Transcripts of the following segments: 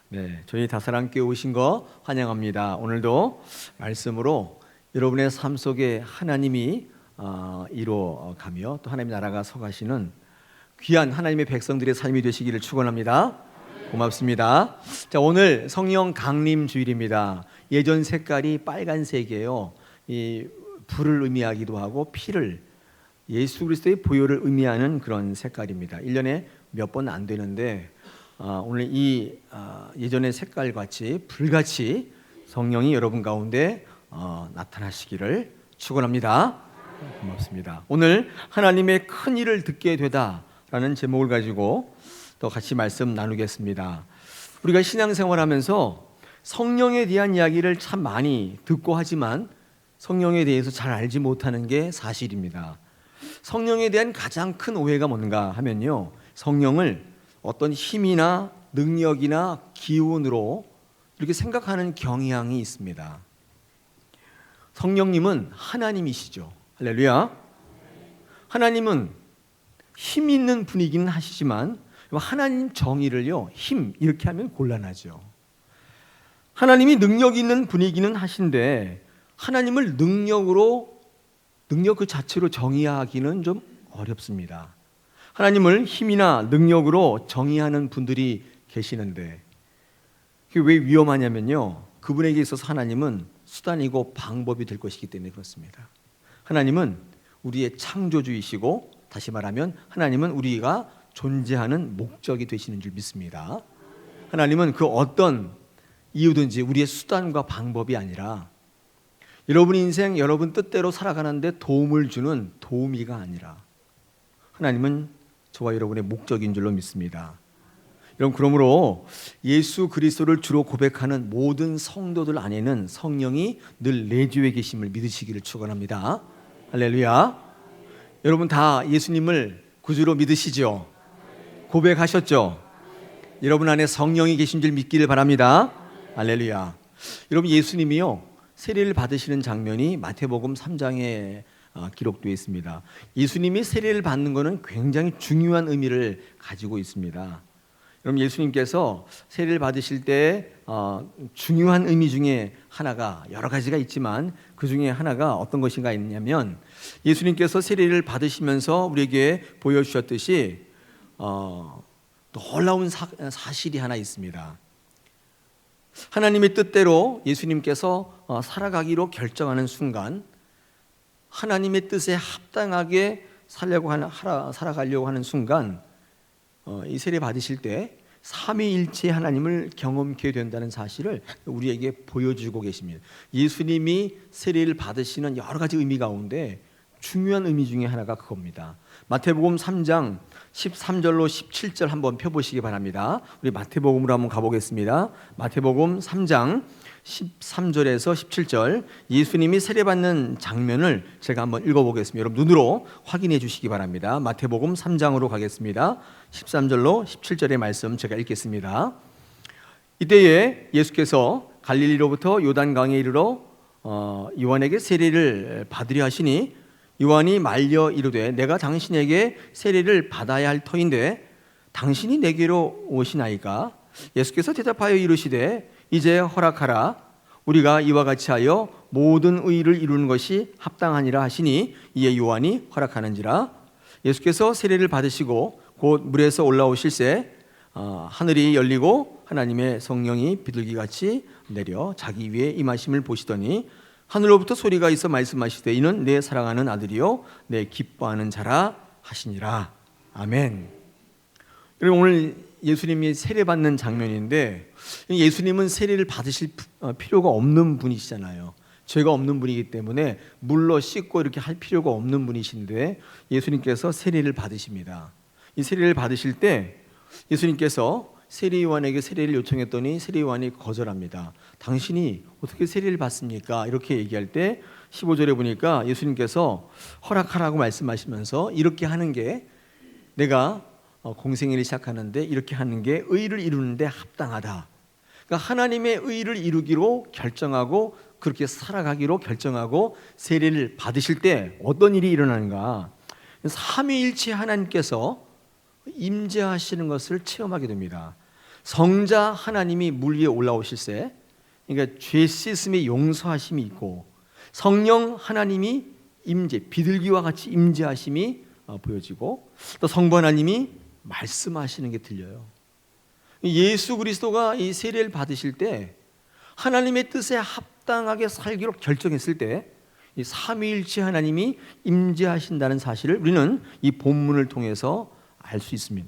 네, 저희 다사랑교회 오신 거 환영합니다. 오늘도 말씀으로 여러분의 삶 속에 하나님이 이루어가며 또 하나님의 나라가 서가시는 귀한 하나님의 백성들의 삶이 되시기를 축원합니다. 고맙습니다. 자, 오늘 성령 강림 주일입니다. 예전 색깔이 빨간색이에요. 이 불을 의미하기도 하고 피를, 예수 그리스도의 보혈을 의미하는 그런 색깔입니다. 1년에 몇 번 안 되는데 오늘 이 예전의 색깔 같이 불같이 성령이 여러분 가운데 나타나시기를 축원합니다. 고맙습니다. 오늘 하나님의 큰 일을 듣게 되다라는 제목을 가지고 또 같이 말씀 나누겠습니다. 우리가 신앙생활하면서 성령에 대한 이야기를 참 많이 듣고 하지만 성령에 대해서 잘 알지 못하는 게 사실입니다. 성령에 대한 가장 큰 오해가 뭔가 하면요, 성령을 어떤 힘이나 능력이나 기운으로 이렇게 생각하는 경향이 있습니다. 성령님은 하나님이시죠. 할렐루야. 하나님은 힘 있는 분이기는 하시지만 하나님 정의를요, 힘 이렇게 하면 곤란하죠. 하나님이 능력 있는 분이기는 하신데 하나님을 능력 그 자체로 정의하기는 좀 어렵습니다. 하나님을 힘이나 능력으로 정의하는 분들이 계시는데 그게 왜 위험하냐면요, 그분에게 있어서 하나님은 수단이고 방법이 될 것이기 때문에 그렇습니다. 하나님은 우리의 창조주이시고, 다시 말하면 하나님은 우리가 존재하는 목적이 되시는 줄 믿습니다. 하나님은 그 어떤 이유든지 우리의 수단과 방법이 아니라 여러분 인생 여러분 뜻대로 살아가는데 도움을 주는 도우미가 아니라 하나님은 저와 여러분의 목적인 줄로 믿습니다. 여러분, 그러므로 예수 그리스도를 주로 고백하는 모든 성도들 안에는 성령이 늘 내주에 계심을 믿으시기를 축원합니다. 할렐루야. 여러분 다 예수님을 구주로 믿으시죠? 고백하셨죠? 여러분 안에 성령이 계신 줄 믿기를 바랍니다. 할렐루야. 여러분, 예수님이요 세례를 받으시는 장면이 마태복음 3장에 기록되어 있습니다. 예수님이 세례를 받는 것은 굉장히 중요한 의미를 가지고 있습니다. 여러분, 예수님께서 세례를 받으실 때 중요한 의미 중에 하나가, 여러 가지가 있지만 그 중에 하나가 어떤 것인가 있냐면, 예수님께서 세례를 받으시면서 우리에게 보여주셨듯이 놀라운 사실이 하나 있습니다. 하나님의 뜻대로 예수님께서 살아가기로 결정하는 순간, 하나님의 뜻에 합당하게 살아가려고 하는 순간, 이 세례 받으실 때 삼위일체 하나님을 경험하게 된다는 사실을 우리에게 보여주고 계십니다. 예수님이 세례를 받으시는 여러 가지 의미 가운데 중요한 의미 중에 하나가 그겁니다. 마태복음 3장 13절로 17절 한번 펴보시기 바랍니다. 우리 마태복음으로 한번 가보겠습니다. 마태복음 3장 13절에서 17절, 예수님이 세례받는 장면을 제가 한번 읽어보겠습니다. 여러분 눈으로 확인해 주시기 바랍니다. 마태복음 3장으로 가겠습니다. 13절로 17절의 말씀 제가 읽겠습니다. 이때에 예수께서 갈릴리로부터 요단강에 이르러 요한에게 세례를 받으려 하시니, 요한이 말려 이르되 내가 당신에게 세례를 받아야 할 터인데 당신이 내게로 오시나이까? 예수께서 대답하여 이르시되 이제 허락하라. 우리가 이와 같이 하여 모든 의를 이루는 것이 합당하니라 하시니, 이에 요한이 허락하는지라. 예수께서 세례를 받으시고 곧 물에서 올라오실새 하늘이 열리고 하나님의 성령이 비둘기같이 내려 자기 위에 임하심을 보시더니 하늘로부터 소리가 있어 말씀하시되 이는 내 사랑하는 아들이요 내 기뻐하는 자라 하시니라. 아멘. 여러분, 오늘 예수님이 세례받는 장면인데, 예수님은 세례를 받으실 필요가 없는 분이시잖아요. 죄가 없는 분이기 때문에 물로 씻고 이렇게 할 필요가 없는 분이신데 예수님께서 세례를 받으십니다. 이 세례를 받으실 때 예수님께서 세례요한에게 세례를 요청했더니 세례요한이 거절합니다. 당신이 어떻게 세례를 받습니까? 이렇게 얘기할 때 15절에 보니까 예수님께서 허락하라고 말씀하시면서 이렇게 하는 게, 내가 공생애를 시작하는데 이렇게 하는 게 의를 이루는데 합당하다. 그러니까 하나님의 의를 이루기로 결정하고 그렇게 살아가기로 결정하고 세례를 받으실 때 어떤 일이 일어나는가? 삼위일체 하나님께서 임재하시는 것을 체험하게 됩니다. 성자 하나님이 물 위에 올라오실세, 그러니까 죄 씻음의 용서하심이 있고 성령 하나님이 임재, 비둘기와 같이 임재하심이 보여지고 또 성부 하나님이 말씀하시는 게 들려요. 예수 그리스도가 이 세례를 받으실 때 하나님의 뜻에 합당하게 살기로 결정했을 때 이 삼위일체 하나님이 임재하신다는 사실을 우리는 이 본문을 통해서 알 수 있습니다.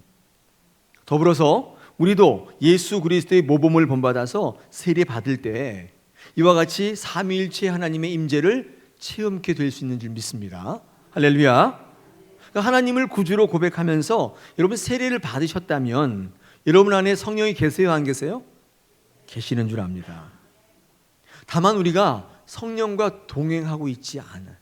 더불어서 우리도 예수 그리스도의 모범을 본받아서 세례 받을 때 이와 같이 삼위일체 하나님의 임재를 체험케 될 수 있는 줄 믿습니다. 할렐루야. 그러니까 하나님을 구주로 고백하면서 여러분 세례를 받으셨다면 여러분 안에 성령이 계세요, 안 계세요? 계시는 줄 압니다. 다만 우리가 성령과 동행하고 있지 않아요.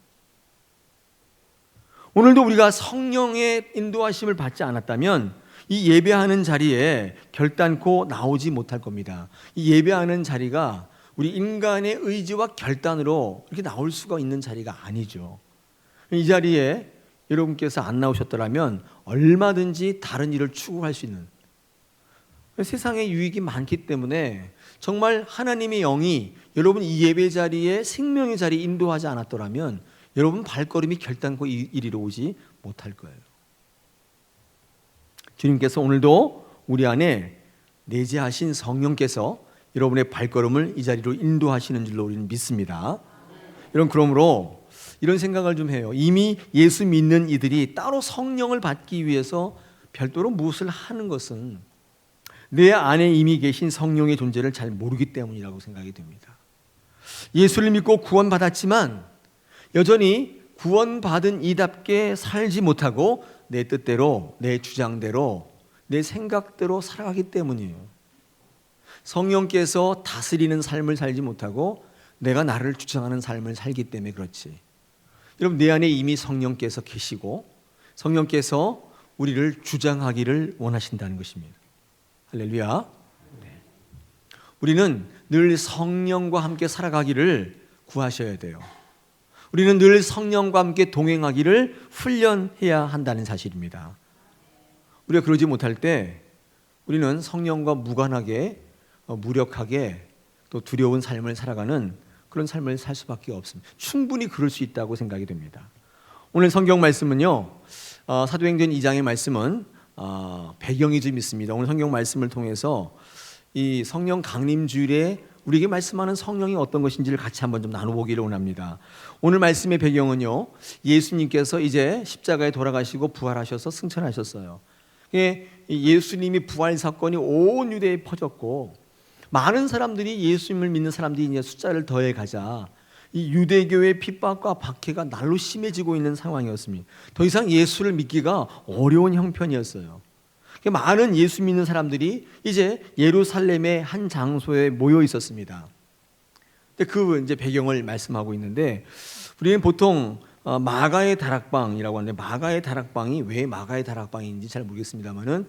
오늘도 우리가 성령의 인도하심을 받지 않았다면 이 예배하는 자리에 결단코 나오지 못할 겁니다. 이 예배하는 자리가 우리 인간의 의지와 결단으로 이렇게 나올 수가 있는 자리가 아니죠. 이 자리에 여러분께서 안 나오셨더라면 얼마든지 다른 일을 추구할 수 있는, 세상에 유익이 많기 때문에 정말 하나님의 영이 여러분 이 예배 자리에 생명의 자리에 인도하지 않았더라면 여러분 발걸음이 결단코 이리로 오지 못할 거예요. 주님께서 오늘도 우리 안에 내재하신 성령께서 여러분의 발걸음을 이 자리로 인도하시는 줄로 우리는 믿습니다. 여러분, 그러므로 이런 생각을 좀 해요. 이미 예수 믿는 이들이 따로 성령을 받기 위해서 별도로 무엇을 하는 것은 내 안에 이미 계신 성령의 존재를 잘 모르기 때문이라고 생각이 됩니다. 예수를 믿고 구원받았지만 여전히 구원받은 이답게 살지 못하고 내 뜻대로, 내 주장대로, 내 생각대로 살아가기 때문이에요. 성령께서 다스리는 삶을 살지 못하고 내가 나를 주장하는 삶을 살기 때문에 그렇지. 여러분, 내 안에 이미 성령께서 계시고 성령께서 우리를 주장하기를 원하신다는 것입니다. 할렐루야. 네. 우리는 늘 성령과 함께 살아가기를 구하셔야 돼요. 우리는 늘 성령과 함께 동행하기를 훈련해야 한다는 사실입니다. 우리가 그러지 못할 때 우리는 성령과 무관하게, 무력하게, 또 두려운 삶을 살아가는 그런 삶을 살 수밖에 없습니다. 충분히 그럴 수 있다고 생각이 됩니다. 오늘 성경 말씀은요, 사도행전 2장의 말씀은 배경이 좀 있습니다. 오늘 성경 말씀을 통해서 이 성령 강림 주일에 우리에게 말씀하는 성령이 어떤 것인지를 같이 한번 좀 나눠보기를 원합니다. 오늘 말씀의 배경은요, 예수님께서 이제 십자가에 돌아가시고 부활하셔서 승천하셨어요. 예수님이 부활 사건이 온 유대에 퍼졌고 많은 사람들이 예수님을 믿는 사람들이 이제 숫자를 더해 가자 이 유대교의 핍박과 박해가 날로 심해지고 있는 상황이었습니다. 더 이상 예수를 믿기가 어려운 형편이었어요. 많은 예수 믿는 사람들이 이제 예루살렘의 한 장소에 모여 있었습니다. 그 이제 배경을 말씀하고 있는데 우리는 보통 마가의 다락방이라고 하는데 마가의 다락방이 왜 마가의 다락방인지 잘 모르겠습니다만은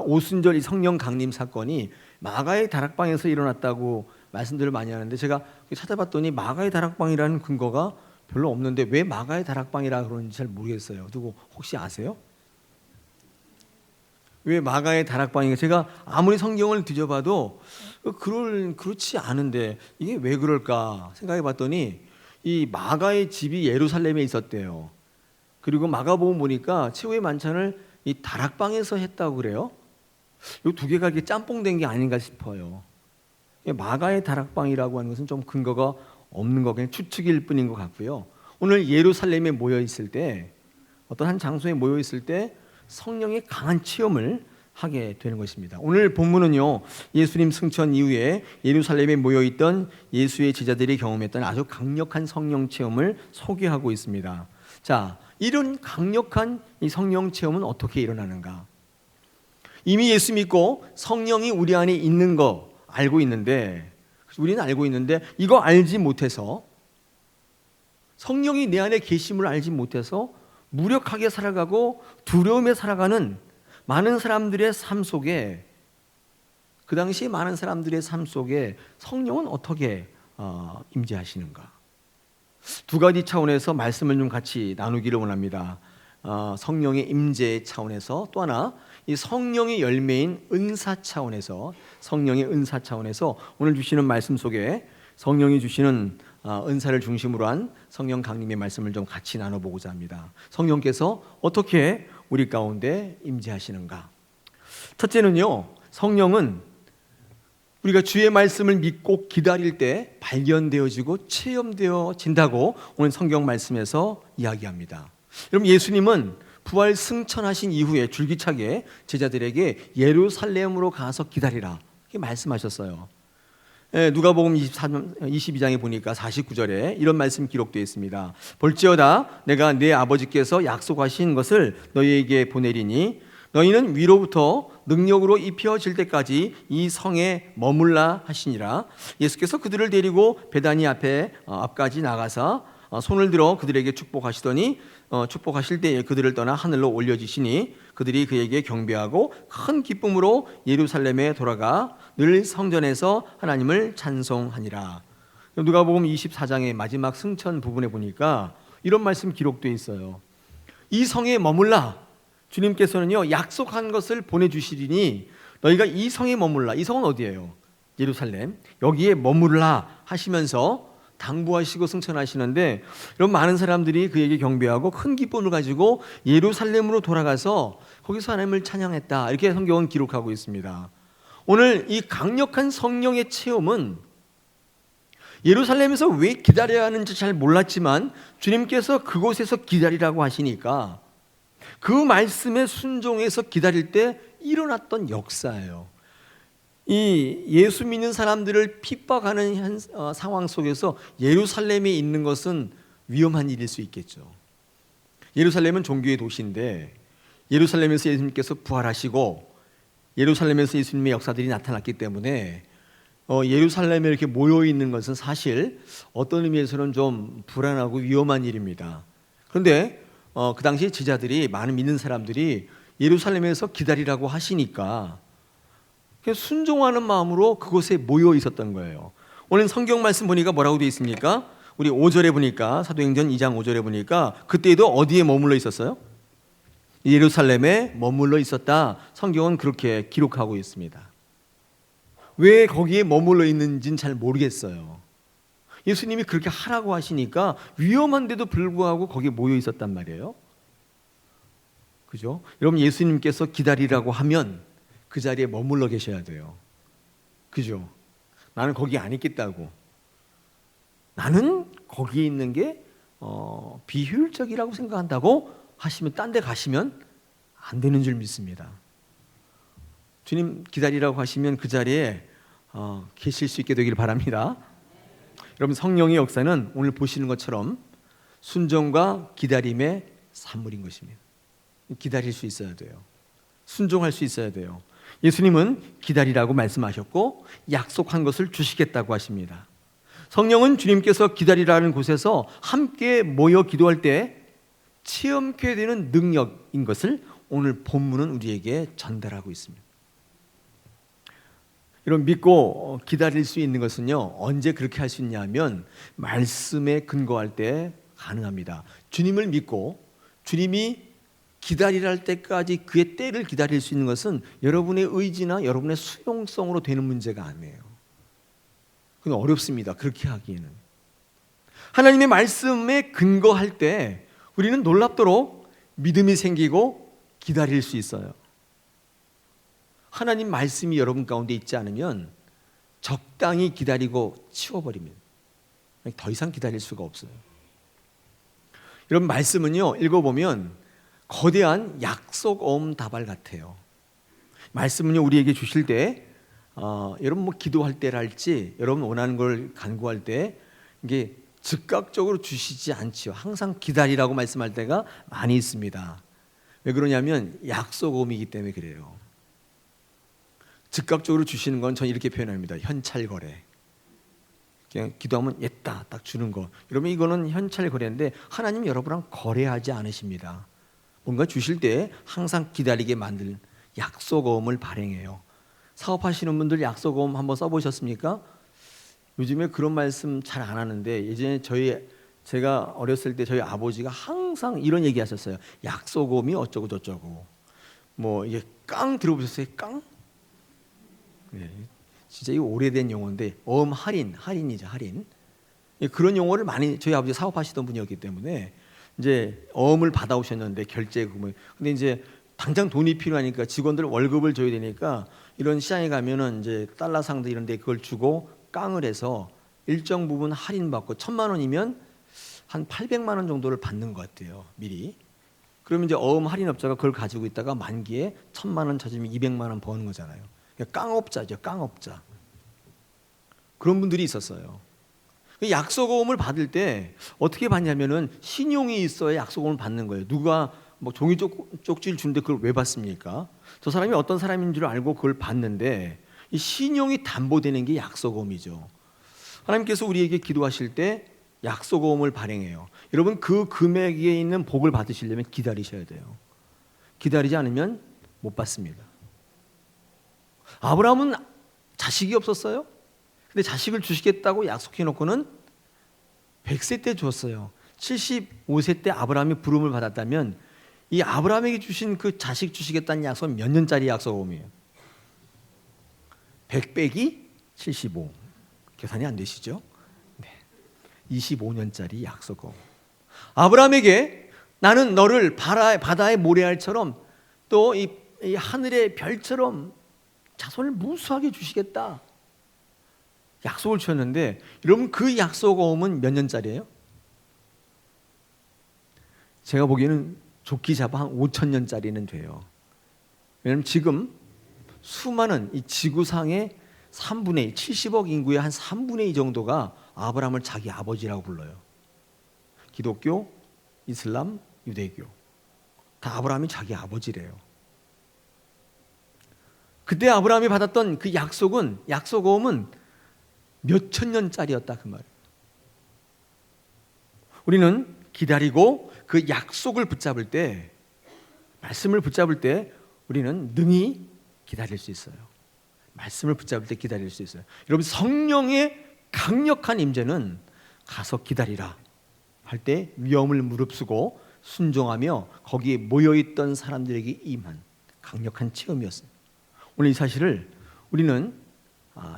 오순절 이 성령 강림 사건이 마가의 다락방에서 일어났다고 말씀들을 많이 하는데 제가 찾아봤더니 마가의 다락방이라는 근거가 별로 없는데 왜 마가의 다락방이라 그러는지 잘 모르겠어요. 누구 혹시 아세요? 왜 마가의 다락방인가? 제가 아무리 성경을 뒤져봐도 그렇지 않은데 이게 왜 그럴까 생각해 봤더니 이 마가의 집이 예루살렘에 있었대요. 그리고 마가복음 보니까 최후의 만찬을 이 다락방에서 했다고 그래요. 이 두 개가 이렇게 짬뽕된 게 아닌가 싶어요. 마가의 다락방이라고 하는 것은 좀 근거가 없는 거, 그냥 추측일 뿐인 것 같고요. 오늘 예루살렘에 모여 있을 때, 어떤 한 장소에 모여 있을 때 성령의 강한 체험을 하게 되는 것입니다. 오늘 본문은요, 예수님 승천 이후에 예루살렘에 모여있던 예수의 제자들이 경험했던 아주 강력한 성령 체험을 소개하고 있습니다. 자, 이런 강력한 이 성령 체험은 어떻게 일어나는가? 이미 예수 믿고 성령이 우리 안에 있는 거 알고 있는데, 우리는 알고 있는데 이거 알지 못해서, 성령이 내 안에 계심을 알지 못해서 무력하게 살아가고 두려움에 살아가는 많은 사람들의 삶 속에, 그 당시 많은 사람들의 삶 속에 성령은 어떻게 임재하시는가? 두 가지 차원에서 말씀을 좀 같이 나누기를 원합니다. 성령의 임재 차원에서, 또 하나 이 성령의 열매인 은사 차원에서, 성령의 은사 차원에서 오늘 주시는 말씀 속에 성령이 주시는 은사를 중심으로 한 성령 강림의 말씀을 좀 같이 나눠보고자 합니다. 성령께서 어떻게 우리 가운데 임재하시는가? 첫째는요, 성령은 우리가 주의 말씀을 믿고 기다릴 때 발견되어지고 체험되어진다고 오늘 성경 말씀에서 이야기합니다. 여러분, 예수님은 부활 승천하신 이후에 줄기차게 제자들에게 예루살렘으로 가서 기다리라 이렇게 말씀하셨어요. 누가복음 22장에 보니까 49절에 이런 말씀 기록되어 있습니다. 볼지어다 내가 내 아버지께서 약속하신 것을 너희에게 보내리니 너희는 위로부터 능력으로 입혀질 때까지 이 성에 머물라 하시니라. 예수께서 그들을 데리고 베다니 앞까지 나가서 손을 들어 그들에게 축복하시더니 축복하실 때에 그들을 떠나 하늘로 올려지시니 그들이 그에게 경배하고 큰 기쁨으로 예루살렘에 돌아가 늘 성전에서 하나님을 찬송하니라. 누가복음 24장의 마지막 승천 부분에 보니까 이런 말씀 기록되어 있어요. 이 성에 머물라. 주님께서는요, 약속한 것을 보내주시리니 너희가 이 성에 머물라. 이 성은 어디예요? 예루살렘. 여기에 머물라 하시면서 당부하시고 승천하시는데, 이런 많은 사람들이 그에게 경배하고 큰 기쁨을 가지고 예루살렘으로 돌아가서 거기서 하나님을 찬양했다, 이렇게 성경은 기록하고 있습니다. 오늘 이 강력한 성령의 체험은 예루살렘에서 왜 기다려야 하는지 잘 몰랐지만 주님께서 그곳에서 기다리라고 하시니까 그 말씀에 순종해서 기다릴 때 일어났던 역사예요. 이 예수 믿는 사람들을 핍박하는 상황 속에서 예루살렘에 있는 것은 위험한 일일 수 있겠죠. 예루살렘은 종교의 도시인데 예루살렘에서 예수님께서 부활하시고 예루살렘에서 예수님의 역사들이 나타났기 때문에 예루살렘에 이렇게 모여 있는 것은 사실 어떤 의미에서는 좀 불안하고 위험한 일입니다. 그런데 그 당시 제자들이, 많은 믿는 사람들이 예루살렘에서 기다리라고 하시니까 순종하는 마음으로 그곳에 모여 있었던 거예요. 오늘 성경 말씀 보니까 뭐라고 되어 있습니까? 우리 5절에 보니까, 사도행전 2장 5절에 보니까 그때도 어디에 머물러 있었어요? 예루살렘에 머물러 있었다. 성경은 그렇게 기록하고 있습니다. 왜 거기에 머물러 있는지는 잘 모르겠어요. 예수님이 그렇게 하라고 하시니까 위험한데도 불구하고 거기에 모여 있었단 말이에요. 그죠? 여러분, 예수님께서 기다리라고 하면 그 자리에 머물러 계셔야 돼요. 그죠? 나는 거기 안 있겠다고, 나는 거기에 있는 게 비효율적이라고 생각한다고 하시면, 딴 데 가시면 안 되는 줄 믿습니다. 주님 기다리라고 하시면 그 자리에 계실 수 있게 되길 바랍니다. 여러분, 성령의 역사는 오늘 보시는 것처럼 순종과 기다림의 산물인 것입니다. 기다릴 수 있어야 돼요. 순종할 수 있어야 돼요. 예수님은 기다리라고 말씀하셨고 약속한 것을 주시겠다고 하십니다. 성령은 주님께서 기다리라는 곳에서 함께 모여 기도할 때 체험케 되는 능력인 것을 오늘 본문은 우리에게 전달하고 있습니다. 이런 믿고 기다릴 수 있는 것은요, 언제 그렇게 할 수 있냐면 말씀에 근거할 때 가능합니다. 주님을 믿고 주님이 기다리라 할 때까지 그의 때를 기다릴 수 있는 것은 여러분의 의지나 여러분의 수용성으로 되는 문제가 아니에요. 그건 어렵습니다. 그렇게 하기에는. 하나님의 말씀에 근거할 때 우리는 놀랍도록 믿음이 생기고 기다릴 수 있어요. 하나님 말씀이 여러분 가운데 있지 않으면 적당히 기다리고 치워버리면 더 이상 기다릴 수가 없어요. 여러분, 말씀은요, 읽어보면 거대한 약속어음 다발 같아요. 말씀은요, 우리에게 주실 때 여러분 뭐 기도할 때랄지 여러분 원하는 걸 간구할 때 이게 즉각적으로 주시지 않지요. 항상 기다리라고 말씀할 때가 많이 있습니다. 왜 그러냐면 약속어음이기 때문에 그래요. 즉각적으로 주시는 건 저는 이렇게 표현합니다. 현찰거래. 그냥 기도하면 옛다 딱 주는 거. 여러분, 이거는 현찰거래인데 하나님 여러분랑 거래하지 않으십니다. 뭔가 주실 때 항상 기다리게 만들 약속어음을 발행해요. 사업하시는 분들 약속어음 한번 써보셨습니까? 요즘에 그런 말씀 잘 안 하는데 예전에 제가 어렸을 때 저희 아버지가 항상 이런 얘기 하셨어요. 약소금이 어쩌고 저쩌고. 뭐 이게 깡 들어보셨어요? 깡? 네, 진짜 이거 오래된 용어인데 할인이죠, 할인. 그런 용어를 많이 저희 아버지 사업하시던 분이었기 때문에 이제 어음을 받아오셨는데 결제금을. 근데 이제 당장 돈이 필요하니까 직원들 월급을 줘야 되니까 이런 시장에 가면은 이제 달러상도 이런데 그걸 주고 깡을 해서 일정 부분 할인받고 1,000만 원이면 한 800만 원 정도를 받는 것 같아요, 미리. 그러면 이제 어음 할인업자가 그걸 가지고 있다가 만기에 1,000만 원 찾으면 200만 원 버는 거잖아요. 깡업자죠, 깡업자. 그런 분들이 있었어요. 약속어음을 받을 때 어떻게 받냐면은 신용이 있어야 약속어음을 받는 거예요. 누가 뭐 종이 쪽지를 주는데 그걸 왜 받습니까? 저 사람이 어떤 사람인 줄 알고 그걸 받는데 이 신용이 담보되는 게 약속어음이죠. 하나님께서 우리에게 기도하실 때 약속어음을 발행해요. 여러분 그 금액에 있는 복을 받으시려면 기다리셔야 돼요. 기다리지 않으면 못 받습니다. 아브라함은 자식이 없었어요. 근데 자식을 주시겠다고 약속해 놓고는 100세 때 줬어요. 75세 때 아브라함이 부름을 받았다면 이 아브라함에게 주신 그 자식 주시겠다는 약속은 몇 년짜리 약속어음이에요? 100 빼기 75. 계산이 안 되시죠? 25년짜리 약속어음. 아브라함에게 나는 너를 바다의 모래알처럼 또 이 하늘의 별처럼 자손을 무수하게 주시겠다. 약속을 주셨는데 여러분 그 약속어음은 몇 년짜리예요? 제가 보기에는 좋게 잡아 한 5,000년짜리는 돼요. 왜냐하면 지금 수많은 이 지구상의 3분의 2, 70억 인구의 한 3분의 2 정도가 아브라함을 자기 아버지라고 불러요. 기독교, 이슬람, 유대교 다 아브라함이 자기 아버지래요. 그때 아브라함이 받았던 그 약속어음은 몇천 년짜리였다 그 말이에요. 우리는 기다리고 그 약속을 붙잡을 때, 말씀을 붙잡을 때 우리는 능히 기다릴 수 있어요. 말씀을 붙잡을 때 기다릴 수 있어요. 여러분 성령의 강력한 임재는 가서 기다리라 할 때 위험을 무릅쓰고 순종하며 거기에 모여있던 사람들에게 임한 강력한 체험이었습니다. 오늘 이 사실을 우리는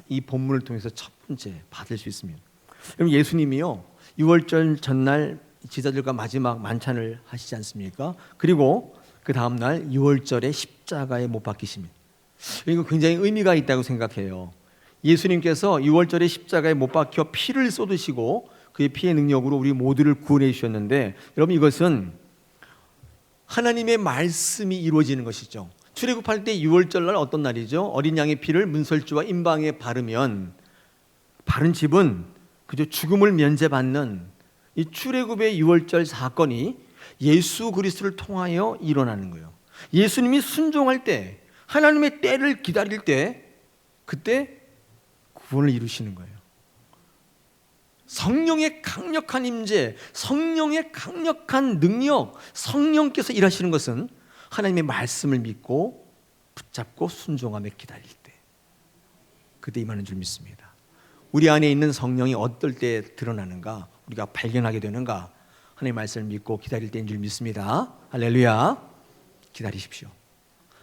이 본문을 통해서 첫 번째 받을 수 있습니다. 여러분 예수님이요 6월절 전날 제자들과 마지막 만찬을 하시지 않습니까? 그리고 그 다음날 6월절에 십자가에 못 박히십니다. 이거 굉장히 의미가 있다고 생각해요. 예수님께서 6월절에 십자가에 못 박혀 피를 쏟으시고 그의 피의 능력으로 우리 모두를 구원해 주셨는데 여러분 이것은 하나님의 말씀이 이루어지는 것이죠. 출애굽할 때 6월절날 어떤 날이죠? 어린 양의 피를 문설주와 임방에 바르면 바른 집은 그저 죽음을 면제받는 이 출애굽의 6월절 사건이 예수 그리스도를 통하여 일어나는 거예요. 예수님이 순종할 때 하나님의 때를 기다릴 때 그때 구원을 이루시는 거예요. 성령의 강력한 임재, 성령의 강력한 능력, 성령께서 일하시는 것은 하나님의 말씀을 믿고 붙잡고 순종하며 기다릴 때 그때 임하는 줄 믿습니다. 우리 안에 있는 성령이 어떨 때 드러나는가 우리가 발견하게 되는가 하나님의 말씀을 믿고 기다릴 때인 줄 믿습니다. 할렐루야. 기다리십시오.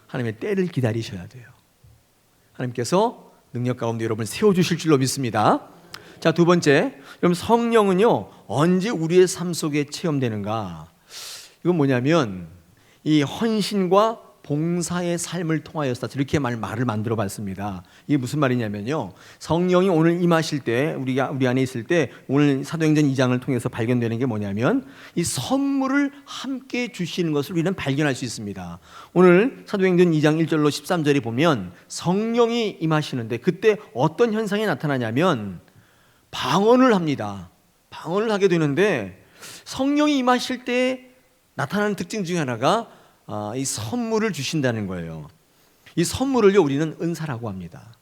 하나님의 때를 기다리셔야 돼요. 하나님께서 능력 가운데 여러분을 세워주실 줄로 믿습니다. 자, 두 번째, 여러분 성령은요 언제 우리의 삶 속에 체험되는가? 이건 뭐냐면 이 헌신과 봉사의 삶을 통하여서 이렇게 말을 만들어 봤습니다. 이게 무슨 말이냐면요 성령이 오늘 임하실 때 우리 안에 있을 때 오늘 사도행전 2장을 통해서 발견되는 게 뭐냐면 이 선물을 함께 주시는 것을 우리는 발견할 수 있습니다. 오늘 사도행전 2장 1절로 13절에 보면 성령이 임하시는데 그때 어떤 현상이 나타나냐면 방언을 합니다. 방언을 하게 되는데 성령이 임하실 때 나타나는 특징 중에 하나가 이 선물을 주신다는 거예요. 이 선물을요 우리는 은사라고 합니다.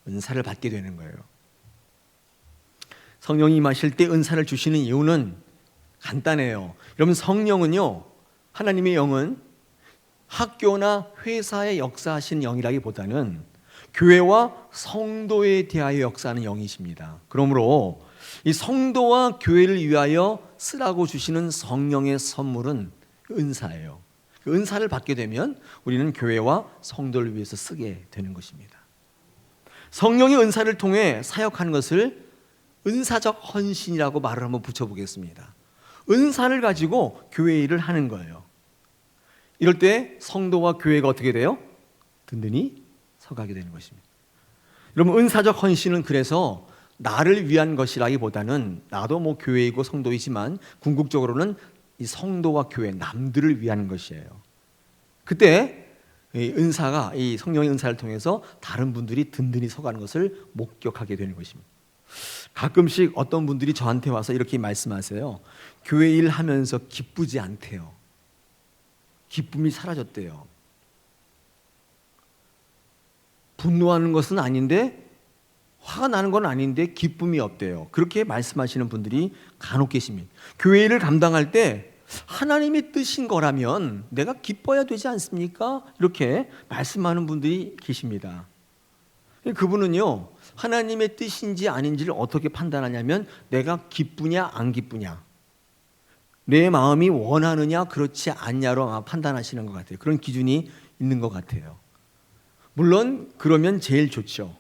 은사를 받게 되는 거예요. 성령이 임하실 때 은사를 주시는 이유는 간단해요. 여러분 성령은요 하나님의 영은 학교나 회사에 역사하시는 영이라기보다는 교회와 성도에 대하여 역사하는 영이십니다. 그러므로 이 성도와 교회를 위하여 쓰라고 주시는 성령의 선물은 은사예요. 그 은사를 받게 되면 우리는 교회와 성도를 위해서 쓰게 되는 것입니다. 성령의 은사를 통해 사역하는 것을 은사적 헌신이라고 말을 한번 붙여보겠습니다. 은사를 가지고 교회 일을 하는 거예요. 이럴 때 성도와 교회가 어떻게 돼요? 든든히 서가게 되는 것입니다. 여러분, 은사적 헌신은 그래서 나를 위한 것이라기보다는 나도 뭐 교회이고 성도이지만 궁극적으로는 이 성도와 교회, 남들을 위한 것이에요. 그때 이 은사가, 이 성령의 은사를 통해서 다른 분들이 든든히 서가는 것을 목격하게 되는 것입니다. 가끔씩 어떤 분들이 저한테 와서 이렇게 말씀하세요. 교회 일 하면서 기쁘지 않대요. 기쁨이 사라졌대요. 분노하는 것은 아닌데, 화가 나는 건 아닌데 기쁨이 없대요. 그렇게 말씀하시는 분들이 간혹 계십니다. 교회 일을 감당할 때 하나님의 뜻인 거라면 내가 기뻐야 되지 않습니까? 이렇게 말씀하는 분들이 계십니다. 그분은요, 하나님의 뜻인지 아닌지를 어떻게 판단하냐면 내가 기쁘냐 안 기쁘냐, 내 마음이 원하느냐 그렇지 않냐로 아마 판단하시는 것 같아요. 그런 기준이 있는 것 같아요. 물론 그러면 제일 좋죠.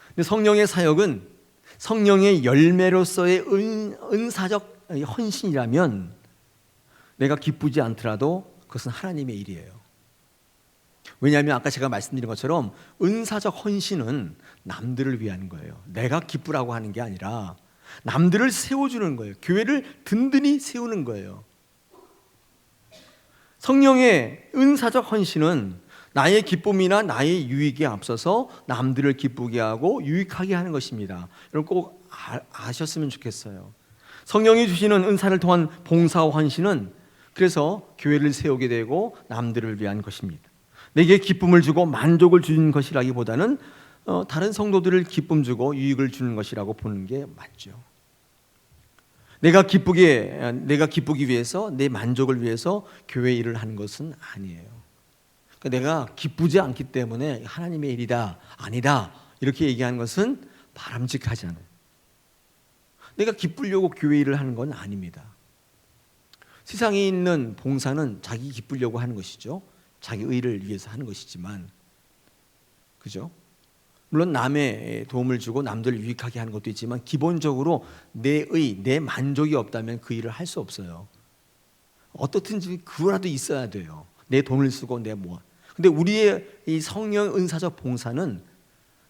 근데 성령의 사역은 성령의 열매로서의 은사적 헌신이라면 내가 기쁘지 않더라도 그것은 하나님의 일이에요. 왜냐하면 아까 제가 말씀드린 것처럼 은사적 헌신은 남들을 위한 거예요. 내가 기쁘라고 하는 게 아니라 남들을 세워주는 거예요. 교회를 든든히 세우는 거예요. 성령의 은사적 헌신은 나의 기쁨이나 나의 유익에 앞서서 남들을 기쁘게 하고 유익하게 하는 것입니다. 여러분 꼭 아셨으면 좋겠어요. 성령이 주시는 은사를 통한 봉사와 헌신은 그래서 교회를 세우게 되고 남들을 위한 것입니다. 내게 기쁨을 주고 만족을 주는 것이라기보다는 다른 성도들을 기쁨 주고 유익을 주는 것이라고 보는 게 맞죠. 내가 기쁘기 위해서, 내 만족을 위해서 교회 일을 하는 것은 아니에요. 내가 기쁘지 않기 때문에 하나님의 일이다, 아니다 이렇게 얘기하는 것은 바람직하지 않아요. 내가 기쁘려고 교회 일을 하는 건 아닙니다. 세상에 있는 봉사는 자기 기쁘려고 하는 것이죠. 자기 의를 위해서 하는 것이지만, 그죠? 물론 남의 도움을 주고 남들을 유익하게 하는 것도 있지만 기본적으로 내 만족이 없다면 그 일을 할 수 없어요. 어떻든지 그거라도 있어야 돼요. 내 돈을 쓰고 내 뭐. 근데 우리의 이 성령 은사적 봉사는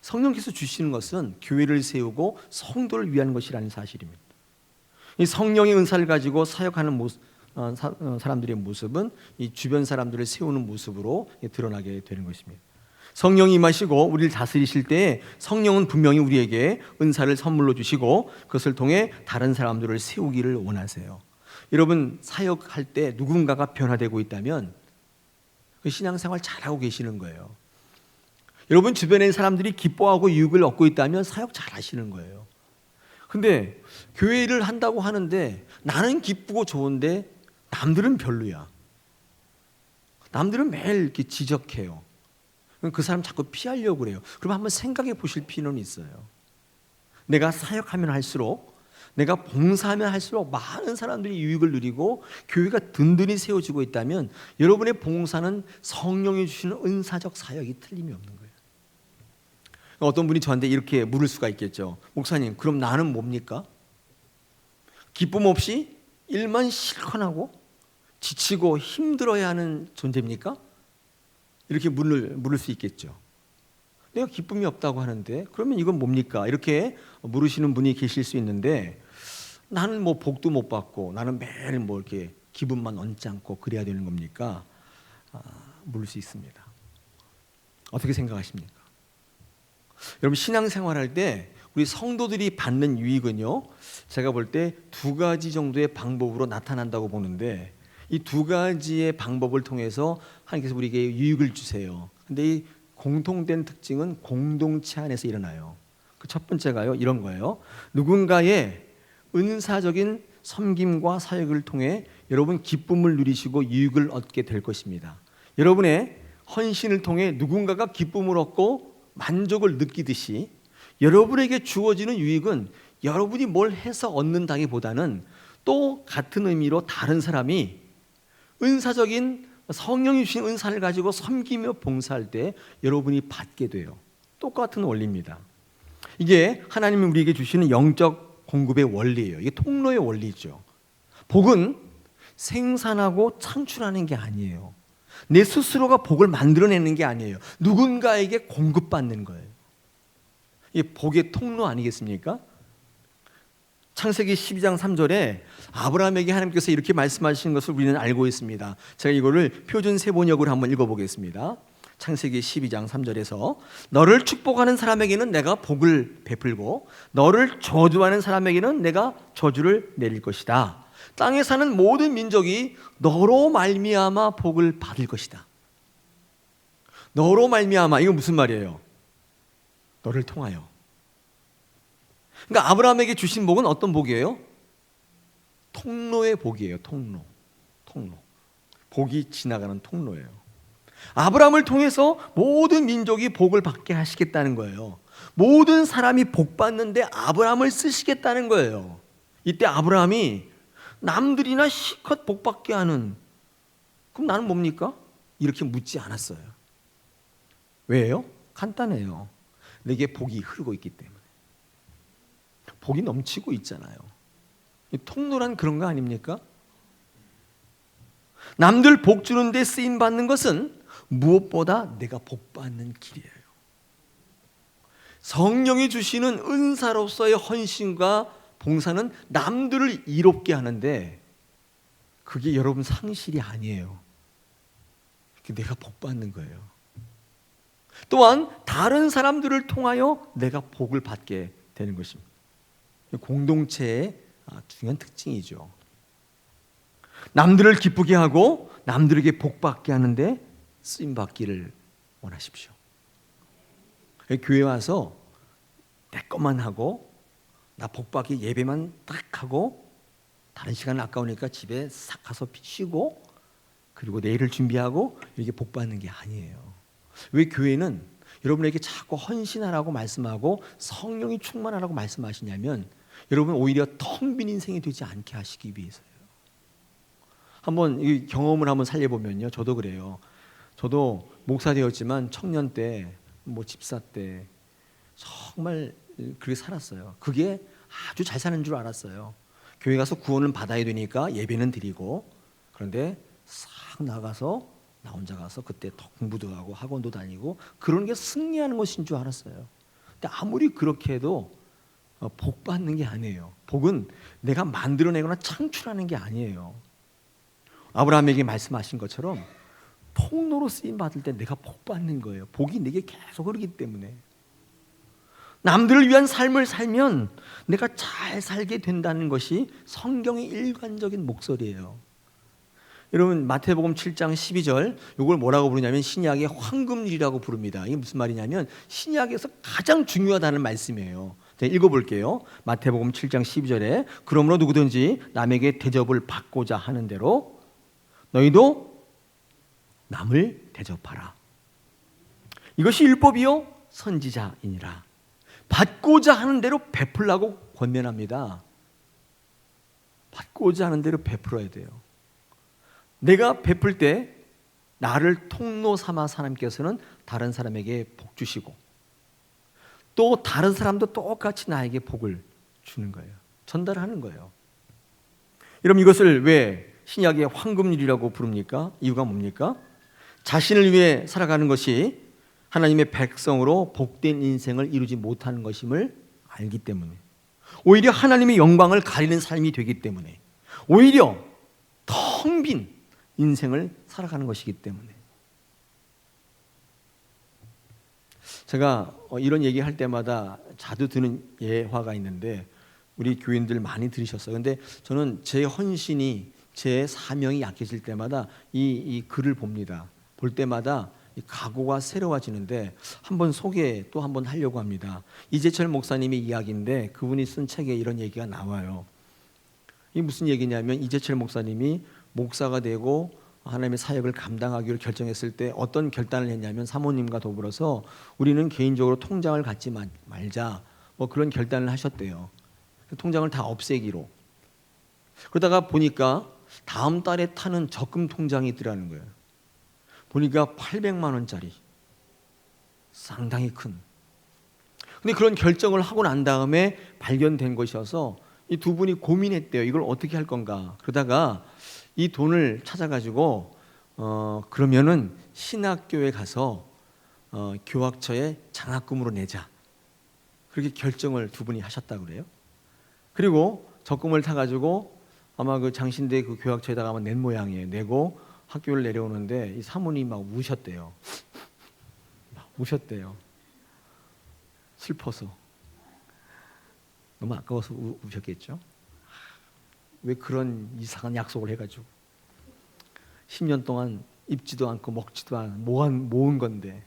성령께서 주시는 것은 교회를 세우고 성도를 위한 것이라는 사실입니다. 이 성령의 은사를 가지고 사역하는 사람들의 모습은 이 주변 사람들을 세우는 모습으로 드러나게 되는 것입니다. 성령이 임하시고 우리를 다스리실 때 성령은 분명히 우리에게 은사를 선물로 주시고 그것을 통해 다른 사람들을 세우기를 원하세요. 여러분 사역할 때 누군가가 변화되고 있다면 그 신앙생활 잘하고 계시는 거예요. 여러분 주변의 사람들이 기뻐하고 유익을 얻고 있다면 사역 잘하시는 거예요. 근데 교회를 한다고 하는데 나는 기쁘고 좋은데 남들은 별로야. 남들은 매일 이렇게 지적해요. 그 사람 자꾸 피하려고 그래요. 그럼 한번 생각해 보실 필요는 있어요. 내가 사역하면 할수록, 내가 봉사하면 할수록 많은 사람들이 유익을 누리고 교회가 든든히 세워지고 있다면 여러분의 봉사는 성령이 주시는 은사적 사역이 틀림이 없는 거예요. 어떤 분이 저한테 이렇게 물을 수가 있겠죠. 목사님, 그럼 나는 뭡니까? 기쁨 없이 일만 실컷 하고 지치고 힘들어야 하는 존재입니까? 이렇게 물을 수 있겠죠. 내가 기쁨이 없다고 하는데 그러면 이건 뭡니까? 이렇게 물으시는 분이 계실 수 있는데 나는 뭐 복도 못 받고 나는 매일 뭐 이렇게 기분만 언짢고 그래야 되는 겁니까? 물을 수 있습니다. 어떻게 생각하십니까? 여러분 신앙생활할 때 우리 성도들이 받는 유익은요, 제가 볼 때 두 가지 정도의 방법으로 나타난다고 보는데 이 두 가지의 방법을 통해서 하나님께서 우리에게 유익을 주세요. 근데 이 공통된 특징은 공동체 안에서 일어나요. 그 첫 번째가요, 이런 거예요. 누군가의 은사적인 섬김과 사역을 통해 여러분 기쁨을 누리시고 유익을 얻게 될 것입니다. 여러분의 헌신을 통해 누군가가 기쁨을 얻고 만족을 느끼듯이 여러분에게 주어지는 유익은 여러분이 뭘 해서 얻는다기보다는 또 같은 의미로 다른 사람이 은사적인 성령이 주신 은사를 가지고 섬기며 봉사할 때 여러분이 받게 돼요. 똑같은 원리입니다. 이게 하나님이 우리에게 주시는 영적 공급의 원리예요. 이게 통로의 원리죠. 복은 생산하고 창출하는 게 아니에요. 내 스스로가 복을 만들어내는 게 아니에요. 누군가에게 공급받는 거예요. 이게 복의 통로 아니겠습니까? 창세기 12장 3절에 아브라함에게 하나님께서 이렇게 말씀하시는 것을 우리는 알고 있습니다. 제가 이거를 표준 세번역으로 한번 읽어보겠습니다. 창세기 12장 3절에서 너를 축복하는 사람에게는 내가 복을 베풀고 너를 저주하는 사람에게는 내가 저주를 내릴 것이다. 땅에 사는 모든 민족이 너로 말미암아 복을 받을 것이다. 너로 말미암아, 이거 무슨 말이에요? 너를 통하여. 그러니까 아브라함에게 주신 복은 어떤 복이에요? 통로의 복이에요. 통로. 복이 지나가는 통로예요. 아브라함을 통해서 모든 민족이 복을 받게 하시겠다는 거예요. 모든 사람이 복 받는데 아브라함을 쓰시겠다는 거예요. 이때 아브라함이 남들이나 실컷 복 받게 하는, 그럼 나는 뭡니까? 이렇게 묻지 않았어요. 왜요? 간단해요. 내게 복이 흐르고 있기 때문에. 복이 넘치고 있잖아요. 통로란 그런 거 아닙니까? 남들 복 주는데 쓰임 받는 것은 무엇보다 내가 복 받는 길이에요. 성령이 주시는 은사로서의 헌신과 봉사는 남들을 이롭게 하는데 그게 여러분 상실이 아니에요. 내가 복 받는 거예요. 또한 다른 사람들을 통하여 내가 복을 받게 되는 것입니다. 공동체의 중요한 특징이죠. 남들을 기쁘게 하고 남들에게 복 받게 하는데 쓰임 받기를 원하십시오. 교회 와서 내 것만 하고 나 복 받기 예배만 딱 하고 다른 시간 아까우니까 집에 싹 가서 쉬고 그리고 내일을 준비하고 이렇게 복 받는 게 아니에요. 왜 교회는 여러분에게 자꾸 헌신하라고 말씀하고 성령이 충만하라고 말씀하시냐면 여러분 오히려 텅 빈 인생이 되지 않게 하시기 위해서요. 한번 이 경험을 한번 살려보면요. 저도 그래요. 저도 목사 되었지만 청년 때, 집사 때 정말 그렇게 살았어요. 그게 아주 잘 사는 줄 알았어요. 교회 가서 구원을 받아야 되니까 예배는 드리고 그런데 싹 나가서 나 혼자 가서 그때 더 공부도 하고 학원도 다니고 그런 게 승리하는 것인 줄 알았어요. 근데 아무리 그렇게 해도 복 받는 게 아니에요. 복은 내가 만들어내거나 창출하는 게 아니에요. 아브라함에게 말씀하신 것처럼 통로로 쓰임 받을 때 내가 복 받는 거예요. 복이 내게 계속 흐르기 때문에. 남들을 위한 삶을 살면 내가 잘 살게 된다는 것이 성경의 일관적인 목소리예요. 여러분 마태복음 7장 12절 이걸 뭐라고 부르냐면 신약의 황금률이라고 부릅니다. 이게 무슨 말이냐면 신약에서 가장 중요하다는 말씀이에요. 제가 읽어볼게요. 마태복음 7장 12절에 그러므로 누구든지 남에게 대접을 받고자 하는 대로 너희도 남을 대접하라. 이것이 율법이요 선지자이니라. 받고자 하는 대로 베풀라고 권면합니다. 받고자 하는 대로 베풀어야 돼요. 내가 베풀 때 나를 통로 삼아서 하나님께서는 다른 사람에게 복 주시고 또 다른 사람도 똑같이 나에게 복을 주는 거예요. 전달하는 거예요. 여러분 이것을 왜 신약의 황금률이라고 부릅니까? 이유가 뭡니까? 자신을 위해 살아가는 것이 하나님의 백성으로 복된 인생을 이루지 못하는 것임을 알기 때문에 오히려 하나님의 영광을 가리는 삶이 되기 때문에 오히려 텅 빈 인생을 살아가는 것이기 때문에 제가 이런 얘기할 때마다 자주 드는 예화가 있는데 우리 교인들 많이 들으셨어요. 그런데 저는 제 헌신이 제 사명이 약해질 때마다 이 글을 봅니다. 볼 때마다 이 각오가 새로워지는데 한번 소개 또 한번 하려고 합니다. 이재철 목사님의 이야기인데 그분이 쓴 책에 이런 얘기가 나와요. 이게 무슨 얘기냐면 이재철 목사님이 목사가 되고 하나님의 사역을 감당하기로 결정했을 때 어떤 결단을 했냐면 사모님과 더불어서 우리는 개인적으로 통장을 갖지 말자 그런 결단을 하셨대요. 그 통장을 다 없애기로. 그러다가 보니까 다음 달에 타는 적금 통장이 있더라는 거예요. 보니까 800만 원짜리. 상당히 큰. 근데 그런 결정을 하고 난 다음에 발견된 것이어서 이 두 분이 고민했대요. 이걸 어떻게 할 건가. 그러다가 이 돈을 찾아가지고 그러면은 신학교에 가서 교학처에 장학금으로 내자. 그렇게 결정을 두 분이 하셨다고 그래요. 그리고 적금을 타가지고 아마 그 장신대 그 교학처에다가 아마 낸 모양이에요. 내고 학교를 내려오는데 이 사모님이 막 우셨대요. 막 우셨대요. 슬퍼서. 너무 아까워서 우셨겠죠. 왜 그런 이상한 약속을 해가지고 10년 동안 입지도 않고 먹지도 않은 모은 건데.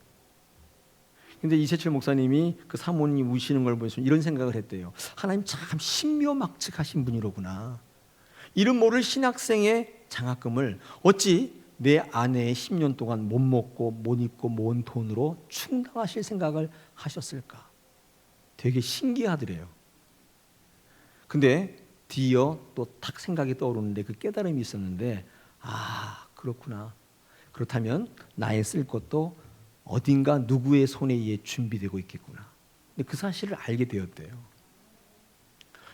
근데 이세철 목사님이 그 사모님 우시는 걸 보면서 이런 생각을 했대요. 하나님 참 신묘막측하신 분이로구나. 이름 모를 신학생의 장학금을 어찌 내 아내의 10년 동안 못 먹고 못 입고 모은 돈으로 충당하실 생각을 하셨을까. 되게 신기하더래요. 근데 뒤이어 또 탁 생각이 떠오르는데 그 깨달음이 있었는데 그렇구나. 그렇다면 나의 쓸 것도 어딘가 누구의 손에 의해 준비되고 있겠구나. 근데 그 사실을 알게 되었대요.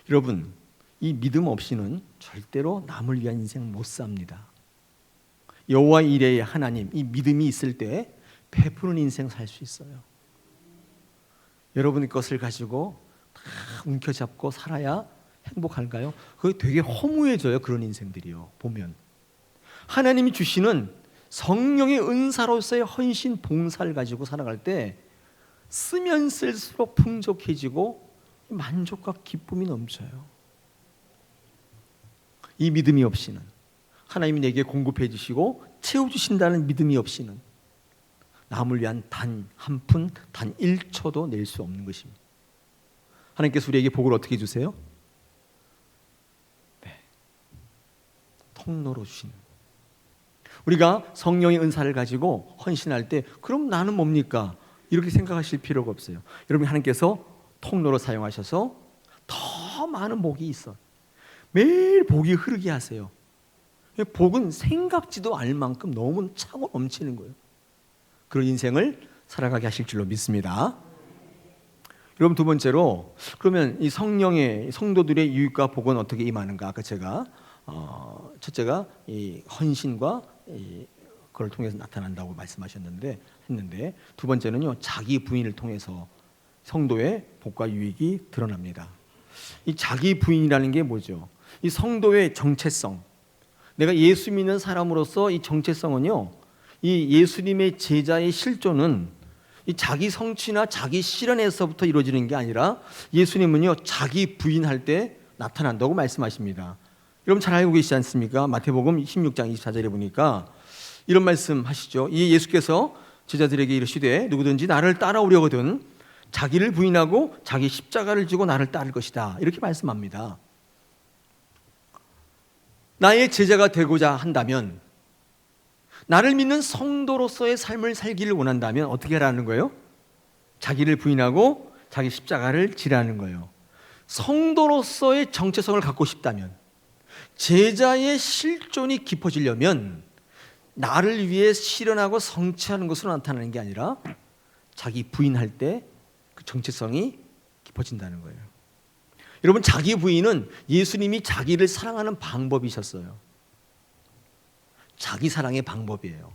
여러분, 이 믿음 없이는 절대로 남을 위한 인생 못 삽니다. 여호와 이레의 하나님, 이 믿음이 있을 때 베푸는 인생 살 수 있어요. 여러분 것을 가지고 다 움켜잡고 살아야 행복할까요? 그게 되게 허무해져요. 그런 인생들이요. 보면 하나님이 주시는 성령의 은사로서의 헌신 봉사를 가지고 살아갈 때 쓰면 쓸수록 풍족해지고 만족과 기쁨이 넘쳐요. 이 믿음이 없이는, 하나님이 내게 공급해 주시고 채워주신다는 믿음이 없이는 남을 위한 단 한 푼, 단 1초도 낼 수 없는 것입니다. 하나님께서 우리에게 복을 어떻게 주세요? 네, 통로로 주시는. 우리가 성령의 은사를 가지고 헌신할 때 그럼 나는 뭡니까? 이렇게 생각하실 필요가 없어요. 여러분, 하나님께서 통로로 사용하셔서 더 많은 복이 있어. 매일 복이 흐르게 하세요. 복은 생각지도 않을 만큼 너무 차고 넘치는 거예요. 그런 인생을 살아가게 하실 줄로 믿습니다. 여러분, 두 번째로 그러면 이 성령의 성도들의 유익과 복은 어떻게 임하는가? 아까 제가 첫째가 이 헌신과 그걸 통해서 나타난다고 말씀하셨는데 했는데, 두 번째는요, 자기 부인을 통해서 성도의 복과 유익이 드러납니다. 이 자기 부인이라는 게 뭐죠? 이 성도의 정체성. 내가 예수 믿는 사람으로서 이 정체성은요, 이 예수님의 제자의 실존은 이 자기 성취나 자기 실현에서부터 이루어지는 게 아니라 예수님은요, 자기 부인할 때 나타난다고 말씀하십니다. 여러분 잘 알고 계시지 않습니까? 마태복음 16장 24절에 보니까 이런 말씀 하시죠. 이 예수께서 제자들에게 이르시되 누구든지 나를 따라오려거든 자기를 부인하고 자기 십자가를 지고 나를 따를 것이다. 이렇게 말씀합니다. 나의 제자가 되고자 한다면, 나를 믿는 성도로서의 삶을 살기를 원한다면 어떻게 하라는 거예요? 자기를 부인하고 자기 십자가를 지라는 거예요. 성도로서의 정체성을 갖고 싶다면, 제자의 실존이 깊어지려면 나를 위해 실현하고 성취하는 것으로 나타나는 게 아니라 자기 부인할 때 그 정체성이 깊어진다는 거예요. 여러분, 자기 부인은 예수님이 자기를 사랑하는 방법이셨어요. 자기 사랑의 방법이에요.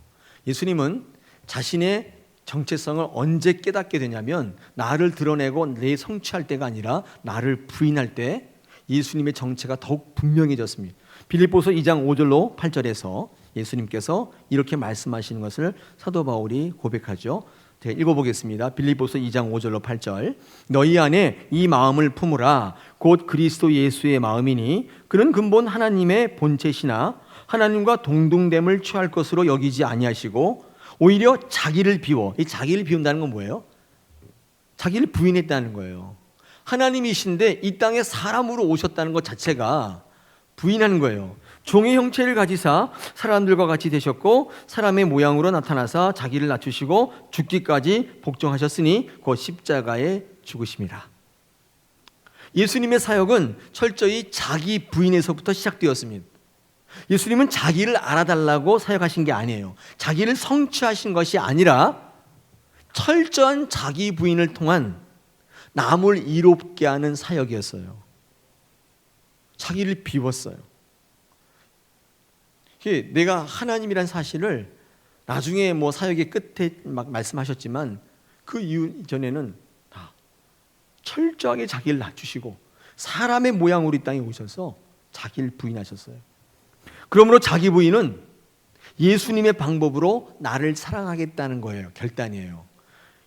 예수님은 자신의 정체성을 언제 깨닫게 되냐면 나를 드러내고 내 성취할 때가 아니라 나를 부인할 때 예수님의 정체가 더욱 분명해졌습니다. 빌립보서 2장 5절로 8절에서 예수님께서 이렇게 말씀하시는 것을 사도 바울이 고백하죠. 제가 읽어보겠습니다. 빌립보서 2장 5절로 8절. 너희 안에 이 마음을 품으라. 곧 그리스도 예수의 마음이니 그는 근본 하나님의 본체시나 하나님과 동등됨을 취할 것으로 여기지 아니하시고 오히려 자기를 비워. 이 자기를 비운다는 건 뭐예요? 자기를 부인했다는 거예요. 하나님이신데 이 땅에 사람으로 오셨다는 것 자체가 부인하는 거예요. 종의 형체를 가지사 사람들과 같이 되셨고 사람의 모양으로 나타나사 자기를 낮추시고 죽기까지 복종하셨으니 곧 십자가에 죽으심이라. 예수님의 사역은 철저히 자기 부인에서부터 시작되었습니다. 예수님은 자기를 알아달라고 사역하신 게 아니에요. 자기를 성취하신 것이 아니라 철저한 자기 부인을 통한 남을 이롭게 하는 사역이었어요. 자기를 비웠어요. 내가 하나님이란 사실을 나중에 뭐 사역의 끝에 막 말씀하셨지만 그 이전에는 다 철저하게 자기를 낮추시고 사람의 모양으로 이 땅에 오셔서 자기를 부인하셨어요. 그러므로 자기 부인은 예수님의 방법으로 나를 사랑하겠다는 거예요. 결단이에요.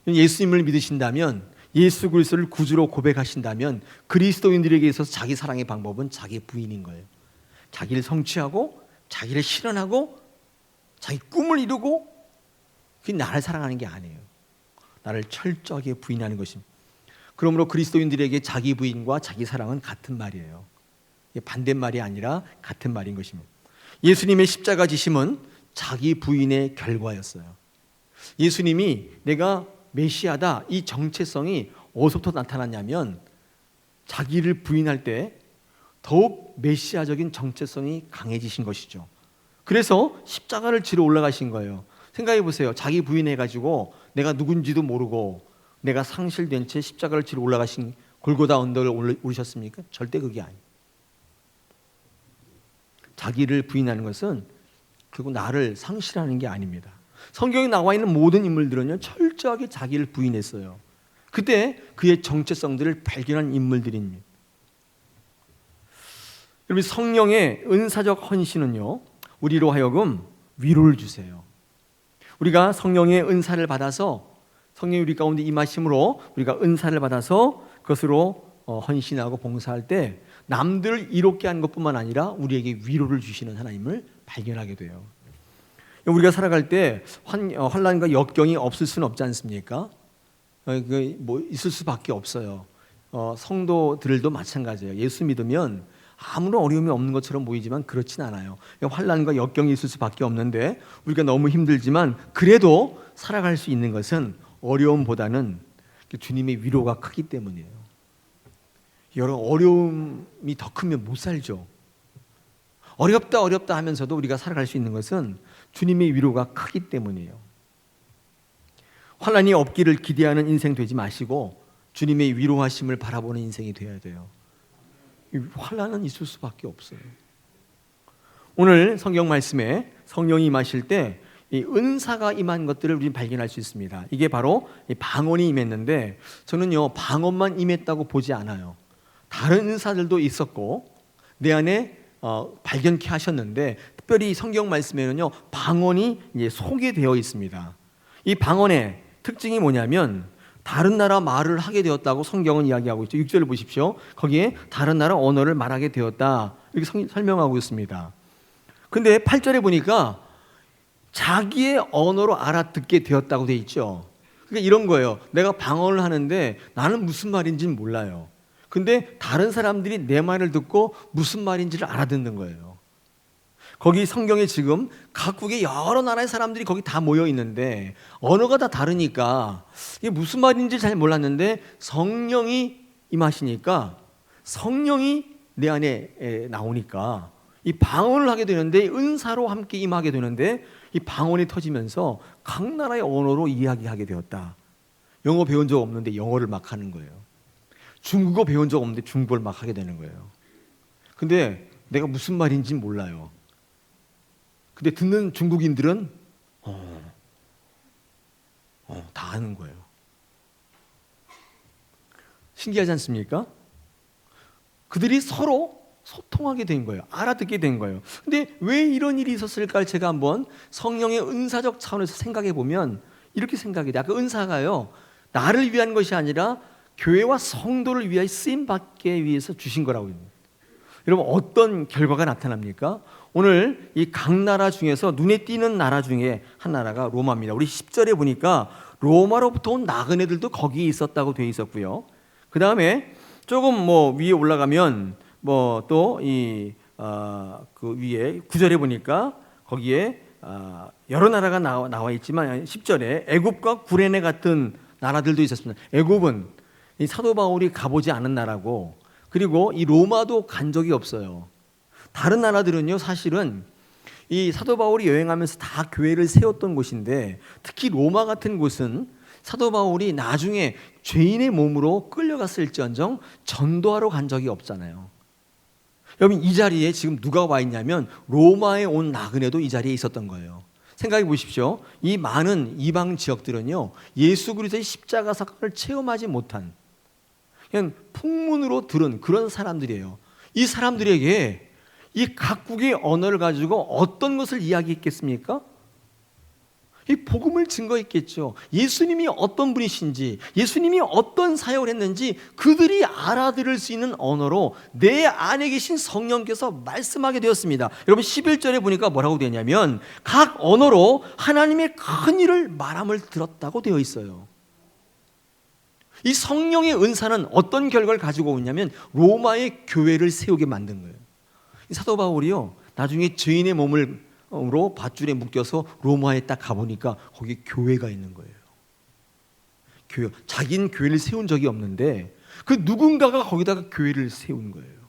예수님을 믿으신다면, 예수 그리스도를 구주로 고백하신다면 그리스도인들에게 있어서 자기 사랑의 방법은 자기 부인인 거예요. 자기를 성취하고 자기를 실현하고 자기 꿈을 이루고, 그게 나를 사랑하는 게 아니에요. 나를 철저하게 부인하는 것입니다. 그러므로 그리스도인들에게 자기 부인과 자기 사랑은 같은 말이에요. 반대말이 아니라 같은 말인 것입니다. 예수님의 십자가 지심은 자기 부인의 결과였어요. 예수님이 내가 메시아다, 이 정체성이 어디서부터 나타났냐면 자기를 부인할 때 더욱 메시아적인 정체성이 강해지신 것이죠. 그래서 십자가를 지러 올라가신 거예요. 생각해 보세요. 자기 부인해가지고 내가 누군지도 모르고 내가 상실된 채 십자가를 지러 올라가신 골고다 언덕을 오르셨습니까? 절대 그게 아니에요. 자기를 부인하는 것은 결국 나를 상실하는 게 아닙니다. 성경에 나와 있는 모든 인물들은요, 철저하게 자기를 부인했어요. 그때 그의 정체성들을 발견한 인물들입니다. 여러분, 성령의 은사적 헌신은요, 우리로 하여금 위로를 주세요. 우리가 성령의 은사를 받아서, 성령이 우리 가운데 임하심으로 우리가 은사를 받아서 그것으로 헌신하고 봉사할 때 남들을 이롭게 하는 것뿐만 아니라 우리에게 위로를 주시는 하나님을 발견하게 돼요. 우리가 살아갈 때 환난과 역경이 없을 수는 없지 않습니까? 뭐 있을 수밖에 없어요. 성도들도 마찬가지예요. 예수 믿으면 아무런 어려움이 없는 것처럼 보이지만 그렇진 않아요. 환난과 역경이 있을 수밖에 없는데 우리가 너무 힘들지만 그래도 살아갈 수 있는 것은 어려움보다는 주님의 위로가 크기 때문이에요. 여러 어려움이 더 크면 못 살죠. 어렵다 하면서도 우리가 살아갈 수 있는 것은 주님의 위로가 크기 때문이에요. 환난이 없기를 기대하는 인생 되지 마시고 주님의 위로하심을 바라보는 인생이 되어야 돼요. 환난은 있을 수밖에 없어요. 오늘 성경 말씀에 성령이 임하실 때 이 은사가 임한 것들을 우리는 발견할 수 있습니다. 이게 바로 방언이 임했는데 저는요, 방언만 임했다고 보지 않아요. 다른 은사들도 있었고 내 안에 발견케 하셨는데, 특별히 성경 말씀에는요, 방언이 이제 소개되어 있습니다. 이 방언의 특징이 뭐냐면 다른 나라 말을 하게 되었다고 성경은 이야기하고 있죠. 6절을 보십시오. 거기에 다른 나라 언어를 말하게 되었다, 이렇게 설명하고 있습니다. 근데 8절에 보니까 자기의 언어로 알아듣게 되었다고 돼 있죠. 그러니까 이런 거예요. 내가 방언을 하는데 나는 무슨 말인지는 몰라요. 근데 다른 사람들이 내 말을 듣고 무슨 말인지를 알아듣는 거예요. 거기 성경에 지금 각국의 여러 나라의 사람들이 거기 다 모여 있는데 언어가 다 다르니까 이게 무슨 말인지 잘 몰랐는데 성령이 임하시니까, 성령이 내 안에 나오니까 이 방언을 하게 되는데, 은사로 함께 임하게 되는데 이 방언이 터지면서 각 나라의 언어로 이야기하게 되었다. 영어 배운 적 없는데 영어를 막 하는 거예요. 중국어 배운 적 없는데 중국어를 막 하게 되는 거예요. 근데 내가 무슨 말인지 몰라요. 근데 듣는 중국인들은 다 아는 거예요. 신기하지 않습니까? 그들이 서로 소통하게 된 거예요. 알아듣게 된 거예요. 근데 왜 이런 일이 있었을까 제가 한번 성령의 은사적 차원에서 생각해 보면 이렇게 생각이 돼요. 그 은사가요, 나를 위한 것이 아니라 교회와 성도를 위하여 쓰임받기 위해서 주신 거라고 합니다. 여러분, 어떤 결과가 나타납니까? 오늘 이 각 나라 중에서 눈에 띄는 나라 중에 한 나라가 로마입니다. 우리 10절에 보니까 로마로부터 온 나그네들도 거기에 있었다고 되어 있었고요. 그 다음에 조금 위에 올라가면 또 그 위에 9절에 보니까 거기에 여러 나라가 나와 있지만 10절에 애굽과 구레네 같은 나라들도 있었습니다. 애굽은 이 사도 바울이 가보지 않은 나라고, 그리고 이 로마도 간 적이 없어요. 다른 나라들은요, 사실은 이 사도 바울이 여행하면서 다 교회를 세웠던 곳인데, 특히 로마 같은 곳은 사도 바울이 나중에 죄인의 몸으로 끌려갔을지언정 전도하러 간 적이 없잖아요. 여러분, 이 자리에 지금 누가 와 있냐면 로마에 온 나그네도 이 자리에 있었던 거예요. 생각해 보십시오. 이 많은 이방 지역들은요, 예수 그리스도의 십자가 사건을 체험하지 못한 그냥 풍문으로 들은 그런 사람들이에요. 이 사람들에게 이 각국의 언어를 가지고 어떤 것을 이야기했겠습니까? 이 복음을 증거했겠죠. 예수님이 어떤 분이신지, 예수님이 어떤 사역을 했는지 그들이 알아들을 수 있는 언어로 내 안에 계신 성령께서 말씀하게 되었습니다. 여러분, 11절에 보니까 뭐라고 되냐면 각 언어로 하나님의 큰 일을 말함을 들었다고 되어 있어요. 이 성령의 은사는 어떤 결과를 가지고 오냐면 로마의 교회를 세우게 만든 거예요. 이 사도 바울이요, 나중에 죄인의 몸으로 밧줄에 묶여서 로마에 딱 가보니까 거기 교회가 있는 거예요. 교회, 자기는 교회를 세운 적이 없는데 그 누군가가 거기다가 교회를 세운 거예요.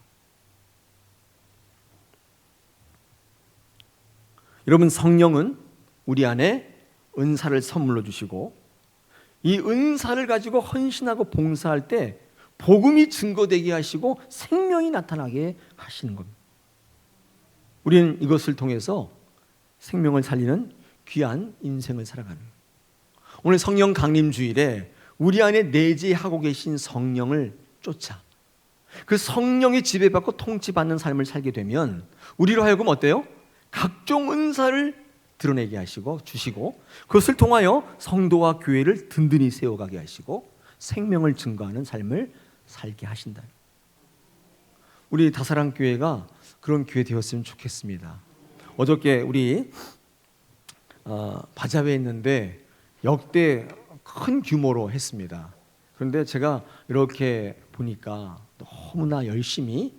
여러분, 성령은 우리 안에 은사를 선물로 주시고 이 은사를 가지고 헌신하고 봉사할 때 복음이 증거되게 하시고 생명이 나타나게 하시는 겁니다. 우리는 이것을 통해서 생명을 살리는 귀한 인생을 살아가는 거예요. 오늘 성령 강림 주일에 우리 안에 내재하고 계신 성령을 쫓아 그 성령의 지배받고 통치받는 삶을 살게 되면 우리로 하여금 어때요? 각종 은사를 드러내게 하시고 주시고 그것을 통하여 성도와 교회를 든든히 세워가게 하시고 생명을 증거하는 삶을 살게 하신다. 우리 다사랑 교회가 그런 교회 되었으면 좋겠습니다. 어저께 우리 바자회에 있는데 역대 큰 규모로 했습니다. 그런데 제가 이렇게 보니까 너무나 열심히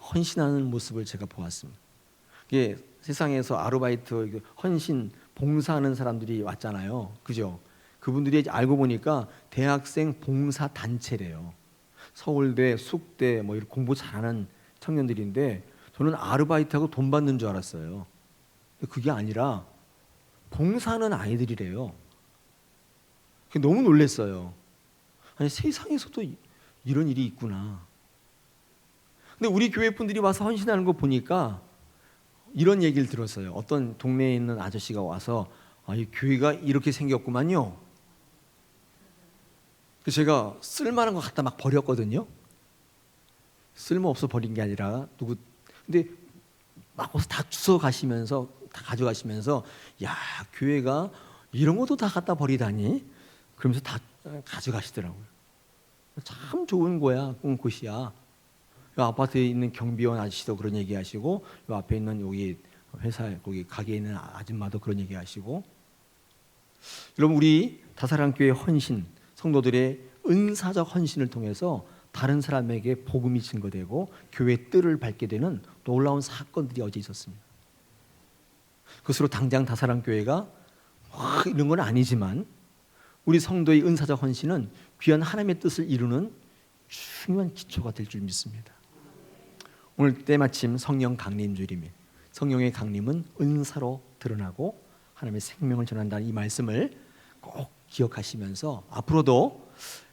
헌신하는 모습을 제가 보았습니다. 이게 세상에서 아르바이트, 헌신, 봉사하는 사람들이 왔잖아요. 그죠? 그분들이 알고 보니까 대학생 봉사 단체래요. 서울대, 숙대 뭐 이렇게 공부 잘하는 청년들인데 저는 아르바이트하고 돈 받는 줄 알았어요. 그게 아니라 봉사하는 아이들이래요. 너무 놀랐어요. 아니, 세상에서도 이런 일이 있구나. 근데 우리 교회 분들이 와서 헌신하는 거 보니까 이런 얘기를 들었어요. 어떤 동네에 있는 아저씨가 와서 이 교회가 이렇게 생겼구만요. 그래서 제가 쓸만한 거 갖다 막 버렸거든요. 쓸모없어 버린 게 아니라 근데 막 다 주워 가시면서 다 가져가시면서 야, 교회가 이런 것도 다 갖다 버리다니 그러면서 다 가져가시더라고요. 참 좋은 거야, 곳이야. 이 아파트에 있는 경비원 아저씨도 그런 얘기하시고 이 앞에 있는 여기 회사 거기 가게에 있는 아줌마도 그런 얘기하시고. 여러분, 우리 다사랑 교회 헌신 성도들의 은사적 헌신을 통해서 다른 사람에게 복음이 증거되고 교회의 뜰을 밟게 되는 놀라운 사건들이 어제 있었습니다. 그것으로 당장 다사랑 교회가 이런 건 아니지만 우리 성도의 은사적 헌신은 귀한 하나님의 뜻을 이루는 중요한 기초가 될 줄 믿습니다. 오늘 때마침 성령 강림 주일입니다. 성령의 강림은 은사로 드러나고 하나님의 생명을 전한다는 이 말씀을 꼭 기억하시면서 앞으로도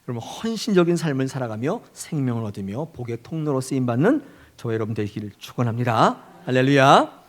여러분 헌신적인 삶을 살아가며 생명을 얻으며 복의 통로로 쓰임받는 저와 여러분 되기를 축원합니다. 할렐루야.